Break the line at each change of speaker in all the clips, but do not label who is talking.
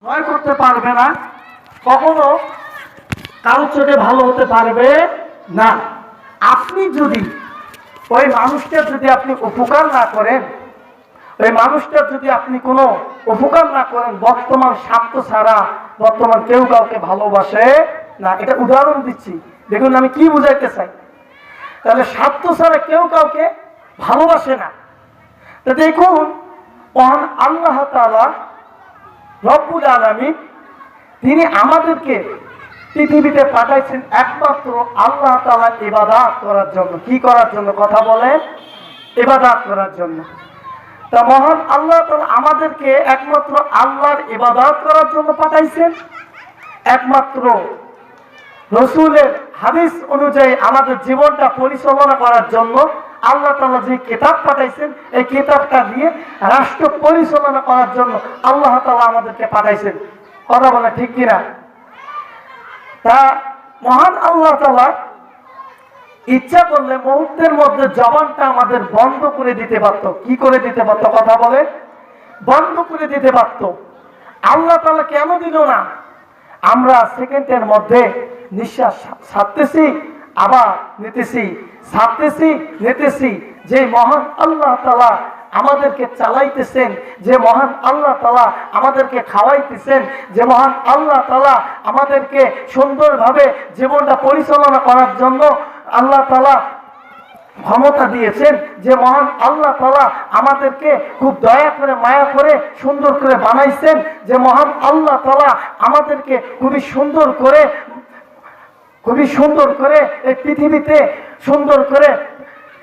জয় করতে পারবে না, কখনো কারোর চোখে ভালো হতে পারবে না। আপনি যদি ওই মানুষটার যদি আপনি উপকার না করেন, ওই মানুষটার যদি আপনি কোনো উপকার না করেন, বর্তমান স্বার্থ ছাড়া বর্তমান কেউ কাউকে ভালোবাসে না। এটা উদাহরণ দিচ্ছি, দেখুন আমি কি বুঝাইতে চাই। তাহলে স্বার্থ ছাড়া কেউ কাউকে ভালোবাসে না। তা দেখুন, মহান আল্লাহ তাআলা রব্বুল আলামিন তিনি আমাদেরকে পৃথিবীতে পাঠাইছেন একমাত্র আল্লাহ তাআলার ইবাদত করার জন্য। কি করার জন্য? কথা বলেন, ইবাদত করার জন্য। তা মহান আল্লাহ তাআলা আমাদেরকে একমাত্র আল্লাহর ইবাদত করার জন্য পাঠাইছেন, একমাত্র রাসূলের হাদিস অনুযায়ী আমাদের জীবনটা পরিচালনা করার জন্য আল্লাহ তাআলা যে কিতাব পাঠাইছেন, এই কিতাবটা দিয়ে রাষ্ট্র পরিচালনা করার জন্য আল্লাহ তাআলা আমাদেরকে পাঠাইছেন। কথা বলে ঠিক কিনা? তা মহান আল্লাহ তাআলা ইচ্ছা করলে মুহূর্তের মধ্যে জবানটা আমাদের বন্ধ করে দিতে পারত। কি করে দিতে পারত? কথা বলে, বন্ধ করে দিতে পারত। আল্লাহ তাআলা কেন দিল না? আমরা সেকেন্ডের মধ্যে নিঃশ্বাস ছাড়তেছি, আবার নিতেছি, ছাড়তেছি, নিতেছি। যে মহান আল্লাহ তাআলা আমাদেরকে চালাইতেছেন, যে মহান আল্লাহ তাআলা আমাদেরকে খাওয়াইতেছেন, যে মহান আল্লাহ তাআলা আমাদেরকে সুন্দরভাবে জীবনটা পরিচালনা করার জন্য আল্লাহ তাআলা ক্ষমতা দিয়েছেন, যে মহান আল্লাহ তাআলা আমাদেরকে খুব দয়া করে মায়া করে সুন্দর করে বানাইছেন, যে মহান আল্লাহ তাআলা আমাদেরকে খুবই সুন্দর করে এই পৃথিবীতে সুন্দর করে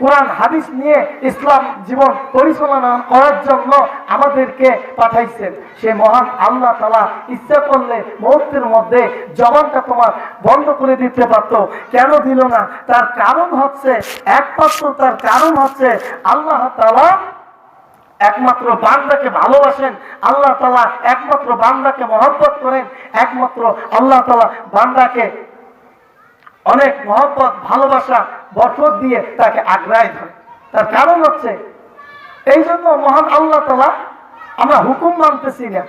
কোরআন হাদিস নিয়ে ইসলাম জীবন পরিচালনা করার জন্য আমাদেরকে পাঠাইছেন। সে মহান আল্লাহ তাআলা ইচ্ছা করলে মুহূর্তের মধ্যে জবানটা তোমার বন্ধ করে দিতে পারত। কেন দিল না? তার কারণ হচ্ছে, একমাত্র তার কারণ হচ্ছে আল্লাহ তাআলা একমাত্র বান্দাকে ভালোবাসেন, আল্লাহ তাআলা একমাত্র বান্দাকে মহব্বত করেন, একমাত্র আল্লাহ তাআলা বান্দাকে অনেক মহব্বত ভালোবাসা বরকত দিয়ে তাকে আগ্রায় ধরে। তার কারণ হচ্ছে এই জন্য মহান আল্লাহ তাআলা আমরা হুকুম মানতেছি না,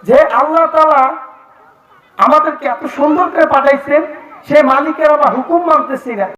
যে আল্লাহ তাআলা আমাদেরকে এত সুন্দর করে পাঠাইছেন, সে মালিকের আমরা হুকুম মানতেছি না।